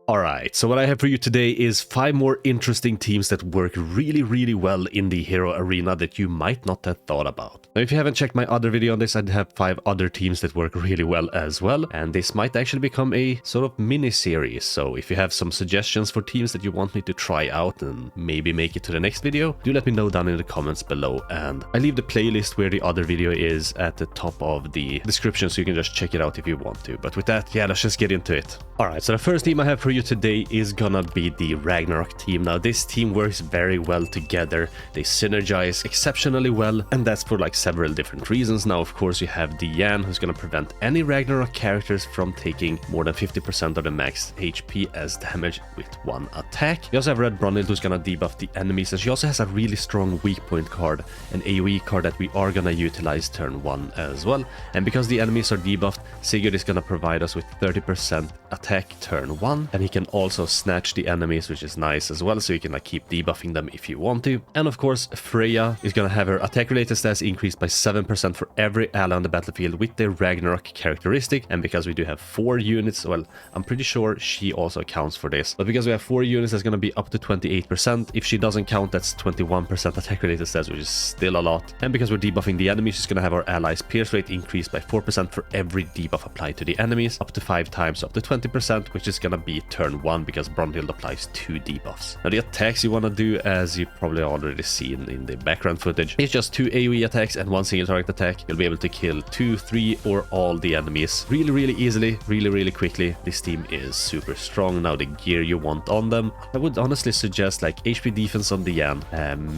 Alright, so what I have for you today is 5 more interesting teams that work really well in the hero arena that you might not have thought about. Now if you haven't checked my other video on this, I'd have 5 other teams that work really well as well, and this might actually become a sort of mini-series. So if you have some suggestions for teams that you want me to try out and maybe make it to the next video, do let me know down in the comments below, and I leave the playlist where the other video is at the top of the description so you can just check it out if you want to. But with that, yeah, let's just get into it. Alright, so the first team I have for you today is gonna be the Ragnarok team. Now this team works very well together, they synergize exceptionally well, and that's for like several different reasons. Now of course you have Diane, who's gonna prevent any Ragnarok characters from taking more than 50% of the max HP as damage with one attack. You also have Red Brunhild, who's gonna debuff the enemies, and she also has a really strong weak point card, an AoE card that we are gonna utilize turn 1 as well. And because the enemies are debuffed, Sigurd is gonna provide us with 30% attack turn 1, and he can also snatch the enemies, which is nice as well, so you can like keep debuffing them if you want to. And of course Freya is gonna have her attack related stats increased by 7% for every ally on the battlefield with the Ragnarok characteristic. And because we do have 4 units, well, I'm pretty sure she also counts for this, but because we have 4 units, that's gonna be up to 28%. If she doesn't count, that's 21% attack related stats, which is still a lot. And because we're debuffing the enemies, she's gonna have our allies pierce rate increased by 4% for every debuff applied to the enemies, up to 5 times, up to 20%, which is gonna be turn 1 because Brunhild applies 2 debuffs. Now the attacks you want to do, as you probably already seen in the background footage, it's just 2 AoE attacks and 1 single target attack. You'll be able to kill 2, 3 or all the enemies really easily, really quickly. This team is super strong. Now the gear you want on them, I would honestly suggest like HP defense on Diane,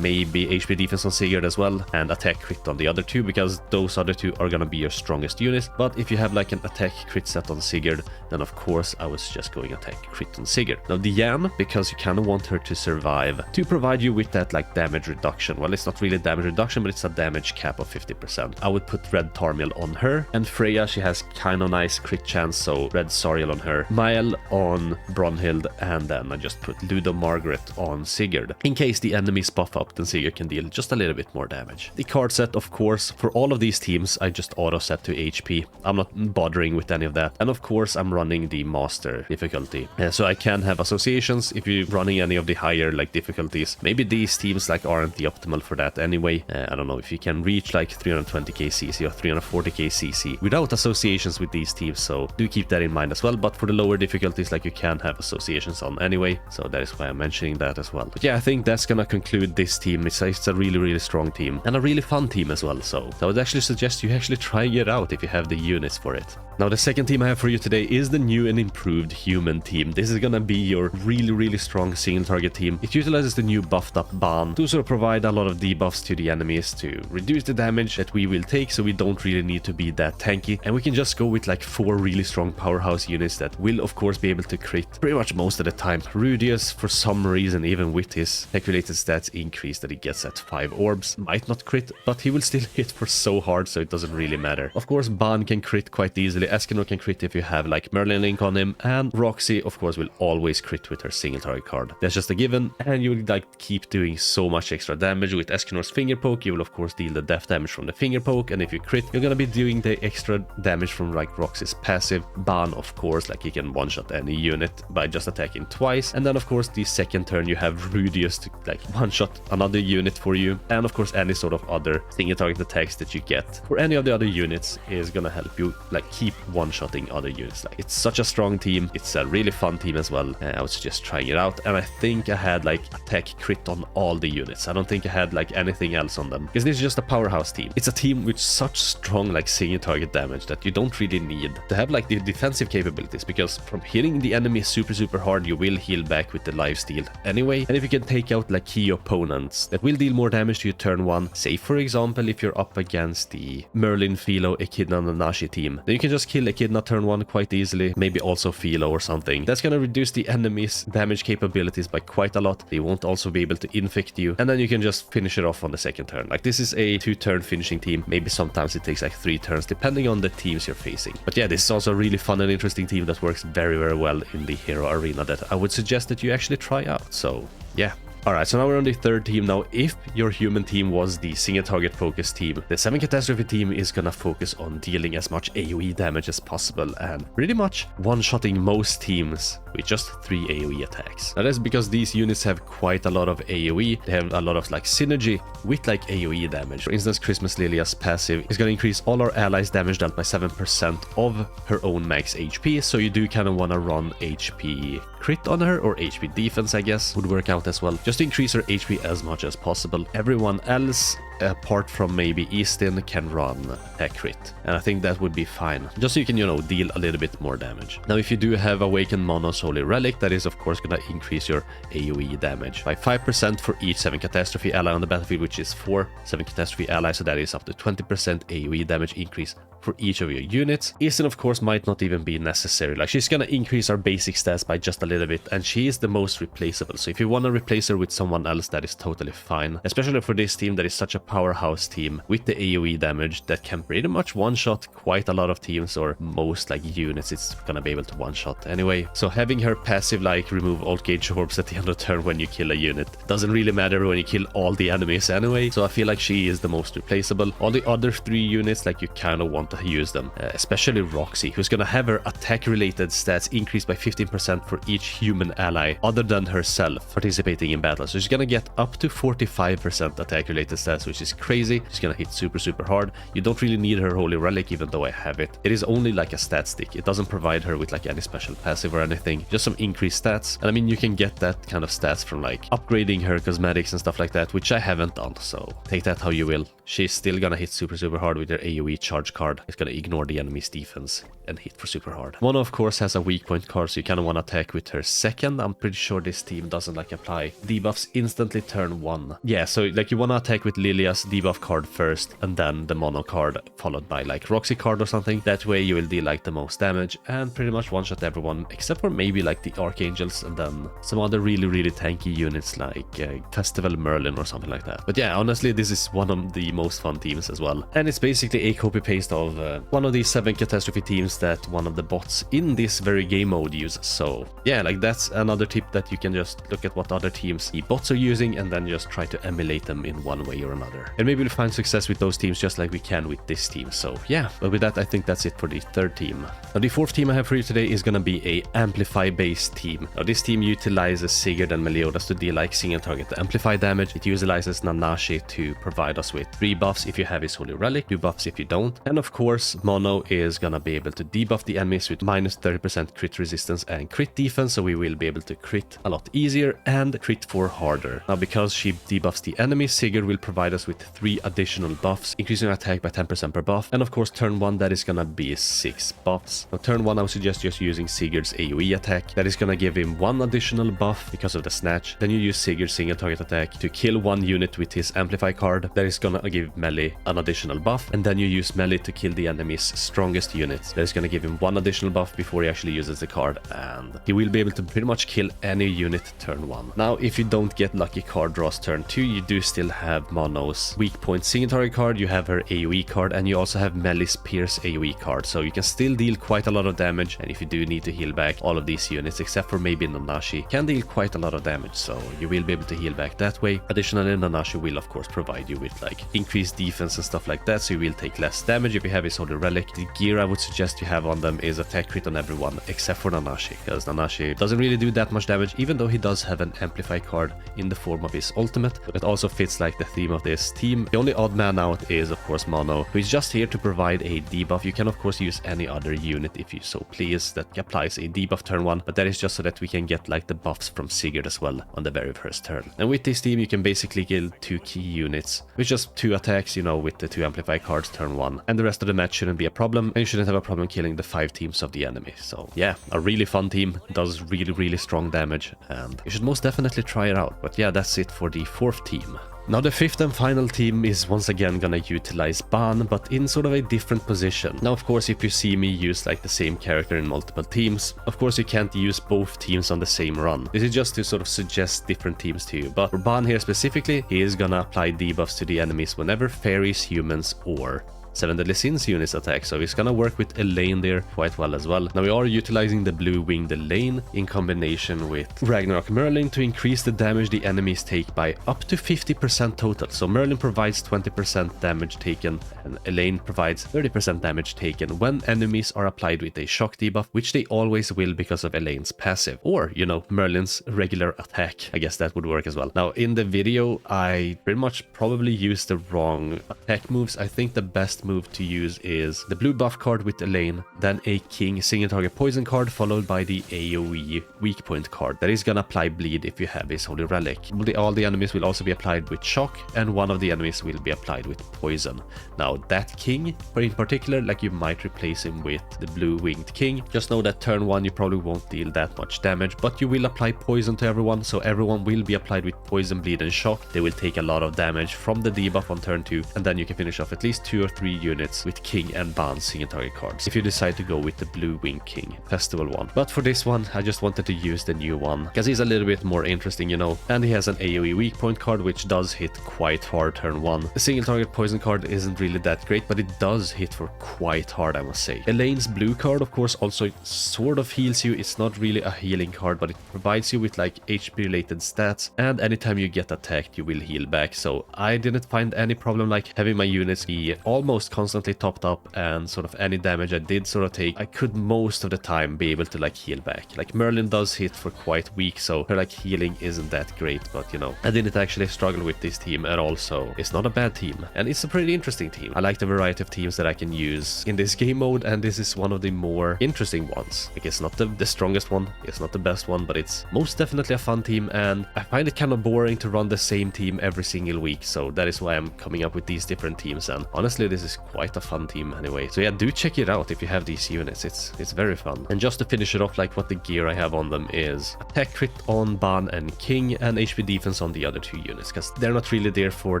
maybe HP defense on Sigurd as well, and attack crit on the other 2, because those other 2 are gonna be your strongest units. But if you have like an attack crit set on Sigurd, then of course I was just going attack crit on Sigurd. Now Diane, because you kind of want her to survive, to provide you with that like damage reduction. Well, it's not really damage reduction, but it's a damage cap of 50%. I would put Red Tarmiel on her, and Freya, she has kind of nice crit chance, so Red Sariel on her, Mael on Brunhild, and then I just put Ludo Margaret on Sigurd. In case the enemies buff up, then Sigurd can deal just a little bit more damage. The card set, of course, for all of these teams, I just auto set to HP. I'm not bothering with any of that. And of course, I'm running the master difficulty. So I can have associations if you're running any of the higher like difficulties. Maybe these teams like aren't the optimal for that anyway. I don't know if you can reach like 320k CC or 340k CC without associations with these teams, so do keep that in mind as well. But for the lower difficulties, like you can have associations on anyway, so that is why I'm mentioning that as well. But yeah, I think that's gonna conclude this team. It's a really strong team and a really fun team as well, so I would actually suggest you actually try it out if you have the units for it. Now the second team I have for you today is the new and improved human team. This is gonna be your really strong single target team. It utilizes the new buffed up Ban to sort of provide a lot of debuffs to the enemies to reduce the damage that we will take, so we don't really need to be that tanky, and we can just go with like 4 really strong powerhouse units that will of course be able to crit pretty much most of the time. Rudius, for some reason, even with his tech related stats increase that he gets at 5 orbs, might not crit, but he will still hit for so hard, so it doesn't really matter. Of course Ban can crit quite easily, Escanor can crit if you have like Merlin Link on him, and Roxy of course will always crit with her single target card. That's just a given, and you will like keep doing so much extra damage. With Escanor's finger poke, you will of course deal the death damage from the finger poke, and if you crit, you're gonna be doing the extra damage from like Roxy's passive. Ban, of course, like he can one-shot any unit by just attacking twice, and then of course the second turn you have Rudius to like one-shot another unit for you, and of course any sort of other single target attacks that you get for any of the other units is gonna help you like keep one-shotting other units. Like, it's such a strong team, it's a really fun team as well. I was just trying it out, and I think I had like attack crit on all the units. I don't think I had like anything else on them, because this is just a powerhouse team. It's a team with such strong like single target damage that you don't really need to have like the defensive capabilities, because from hitting the enemy super hard, you will heal back with the lifesteal anyway. And if you can take out like key opponents that will deal more damage to you turn 1, say for example if you're up against the Merlin, Philo, Echidna, and Nanashi team, then you can just kill Echidna turn 1 quite easily, maybe also Philo or something. That's gonna reduce the enemy's damage capabilities by quite a lot. They won't also be able to infect you, and then you can just finish it off on the second turn. Like, this is a 2-turn finishing team. Maybe sometimes it takes like 3 turns depending on the teams you're facing. But yeah, this is also a really fun and interesting team that works very well in the hero arena that I would suggest that you actually try out. So yeah, Alright, so now we're on the third team. Now, if your human team was the single target focus team, the 7 Catastrophe team is gonna focus on dealing as much AoE damage as possible and pretty much one-shotting most teams with just 3 AoE attacks. Now that's because these units have quite a lot of AoE. They have a lot of like synergy with like AoE damage. For instance, Christmas Lilia's passive is gonna increase all our allies' damage dealt by 7% of her own max HP, so you do kind of want to run HP crit on her, or HP defense I guess would work out as well, just to increase her HP as much as possible. Everyone else apart from maybe Eastin can run a crit, and I think that would be fine, just so you can, you know, deal a little bit more damage. Now if you do have Awakened Mono's Holy Relic, that is of course gonna increase your AoE damage by 5% for each 7 Catastrophe ally on the battlefield, which is 4 7 Catastrophe allies, so that is up to 20% AoE damage increase for each of your units. Eastin of course might not even be necessary, like she's gonna increase our basic stats by just a little bit, and she is the most replaceable, so if you want to replace her with someone else, that is totally fine, especially for this team that is such a powerhouse team with the AoE damage that can pretty much one-shot quite a lot of teams, or most like units it's gonna be able to one-shot anyway. So having her passive like remove alt gauge orbs at the end of turn when you kill a unit doesn't really matter when you kill all the enemies anyway, so I feel like she is the most replaceable. All the other 3 units, like you kind of want to use them, especially Roxy, who's gonna have her attack related stats increased by 15% for each human ally other than herself participating in battle, so she's gonna get up to 45% attack related stats, which is crazy. She's gonna hit super hard. You don't really need her Holy Relic, even though I have it. It is only like a stat stick. It doesn't provide her with like any special passive or anything, just some increased stats. And I mean, you can get that kind of stats from like upgrading her cosmetics and stuff like that, which I haven't done, so take that how you will. She's still gonna hit super hard with her AoE charge card. It's gonna ignore the enemy's defense and hit for super hard. Mono of course has a weak point card, so you kind of want to attack with her second. I'm pretty sure this team doesn't like apply debuffs instantly turn 1. Yeah, so like you want to attack with Lilia's debuff card first and then the mono card followed by like Roxy card or something. That way you will deal like the most damage and pretty much one-shot everyone except for maybe like the Archangels and then some other really tanky units like Festival Merlin or something like that. But yeah, honestly this is one of the most fun teams as well, and it's basically a copy-paste of one of these 7 Catastrophe teams that one of the bots in this very game mode use. So yeah, like that's another tip, that you can just look at what other teams the bots are using and then just try to emulate them in one way or another, and maybe we'll find success with those teams just like we can with this team. So yeah, but with that I think that's it for the third team. Now the fourth team I have for you today is gonna be a Amplify based team. Now this team utilizes Sigurd and Meliodas to deal like single target Amplify damage. It utilizes Nanashi to provide us with 3 buffs if you have his Holy Relic, 2 buffs if you don't, and of course Mono is gonna be able to debuff the enemies with minus 30% crit resistance and crit defense, so we will be able to crit a lot easier and crit for harder. Now because she debuffs the enemy, Sigurd will provide us with 3 additional buffs, increasing our attack by 10% per buff, and of course turn 1 that is gonna be 6 buffs. Now turn 1 I would suggest just using Sigurd's AoE attack, that is gonna give him 1 additional buff because of the snatch. Then you use Sigurd's single target attack to kill 1 unit with his Amplify card, that is gonna give melee an additional buff, and then you use melee to kill the enemy's strongest units, that is gonna give him 1 additional buff before he actually uses the card, and he will be able to pretty much kill any unit turn 1. Now if you don't get lucky card draws turn 2, you do still have Mono's weak point single target card, you have her AoE card, and you also have Melly's Pierce AoE card, so you can still deal quite a lot of damage. And if you do need to heal back, all of these units except for maybe Nanashi can deal quite a lot of damage, so you will be able to heal back that way. Additionally, Nanashi will of course provide you with like increased defense and stuff like that, so you will take less damage if you have his Holy Relic. The gear I would suggest you have on them is attack crit on everyone except for Nanashi, because Nanashi doesn't really do that much damage, even though he does have an Amplify card in the form of his ultimate. But it also fits like the theme of this team. The only odd man out is of course Mono, who is just here to provide a debuff. You can of course use any other unit if you so please that applies a debuff turn 1, but that is just so that we can get like the buffs from Sigurd as well on the very first turn. And with this team you can basically kill 2 key units with just 2 attacks, you know, with the 2 Amplify cards turn 1, and the rest of the match shouldn't be a problem, and you shouldn't have a problem killing the 5 teams of the enemy. So yeah, a really fun team, does really strong damage, and you should most definitely try it out. But yeah, that's it for the fourth team. Now the fifth and final team is once again gonna utilize Ban, but in sort of a different position. Now of course if you see me use like the same character in multiple teams, of course you can't use both teams on the same run. This is just to sort of suggest different teams to you, but for Ban here specifically, he is gonna apply debuffs to the enemies whenever fairies, humans, or 7 Deadly Sins units attack, so it's gonna work with Elaine there quite well as well. Now we are utilizing the blue winged Elaine in combination with Ragnarok Merlin to increase the damage the enemies take by up to 50% total. So Merlin provides 20% damage taken and Elaine provides 30% damage taken when enemies are applied with a shock debuff, which they always will because of Elaine's passive, or, you know, Merlin's regular attack. I guess that would work as well. Now in the video I pretty much probably used the wrong attack moves. I think the best move to use is the blue buff card with Elaine, then a king single target poison card followed by the AoE weak point card that is gonna apply bleed if you have his holy relic. All the enemies will also be applied with shock and one of the enemies will be applied with poison. Now that king in particular, like, you might replace him with the blue winged king. Just know that turn 1 you probably won't deal that much damage, but you will apply poison to everyone, so everyone will be applied with poison, bleed and shock. They will take a lot of damage from the debuff on turn 2, and then you can finish off at least 2 or 3 units with king and Ban single target cards if you decide to go with the blue wing king festival one. But for this one I just wanted to use the new one because he's a little bit more interesting, you know, and he has an AoE weak point card which does hit quite hard turn 1. The single target poison card isn't really that great, but it does hit for quite hard, I must say. Elaine's blue card of course also sort of heals you. It's not really a healing card, but it provides you with like HP related stats, and anytime you get attacked you will heal back. So I didn't find any problem like having my units be almost constantly topped up, and sort of any damage I did sort of take, I could most of the time be able to like heal back. Like Merlin does hit for quite weak, so her like healing isn't that great, but you know, I didn't actually struggle with this team at all, so it's not a bad team and it's a pretty interesting team. I like the variety of teams that I can use in this game mode, and this is one of the more interesting ones. Like, it's not the strongest one, it's not the best one, but it's most definitely a fun team, and I find it kind of boring to run the same team every single week, so that is why I'm coming up with these different teams, and honestly this is quite a fun team anyway. So yeah, do check it out if you have these units. It's very fun. And just to finish it off, like, what the gear I have on them is attack crit on Ban and King, and HP defense on the other 2 units, because they're not really there for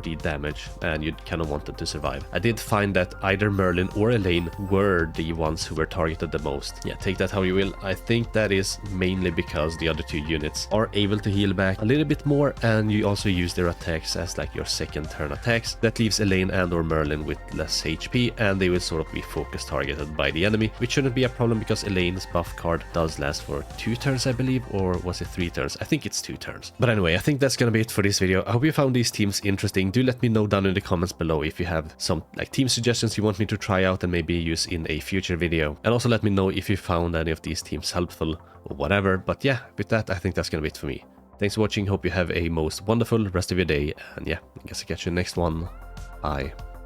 the damage and you kind of want them to survive. I did find that either Merlin or Elaine were the ones who were targeted the most. Yeah, take that how you will. I think that is mainly because the other 2 units are able to heal back a little bit more, and you also use their attacks as like your second turn attacks. That leaves Elaine and or Merlin with less HP, and they will sort of be focus targeted by the enemy, which shouldn't be a problem because Elaine's buff card does last for 2 turns, I believe, or was it 3 turns? I think it's 2 turns. But anyway, I think that's gonna be it for this video. I hope you found these teams interesting. Do let me know down in the comments below if you have some like team suggestions you want me to try out and maybe use in a future video, and also let me know if you found any of these teams helpful or whatever. But yeah, with that I think that's gonna be it for me. Thanks for watching, hope you have a most wonderful rest of your day, and yeah, I guess I'll catch you next one. Bye.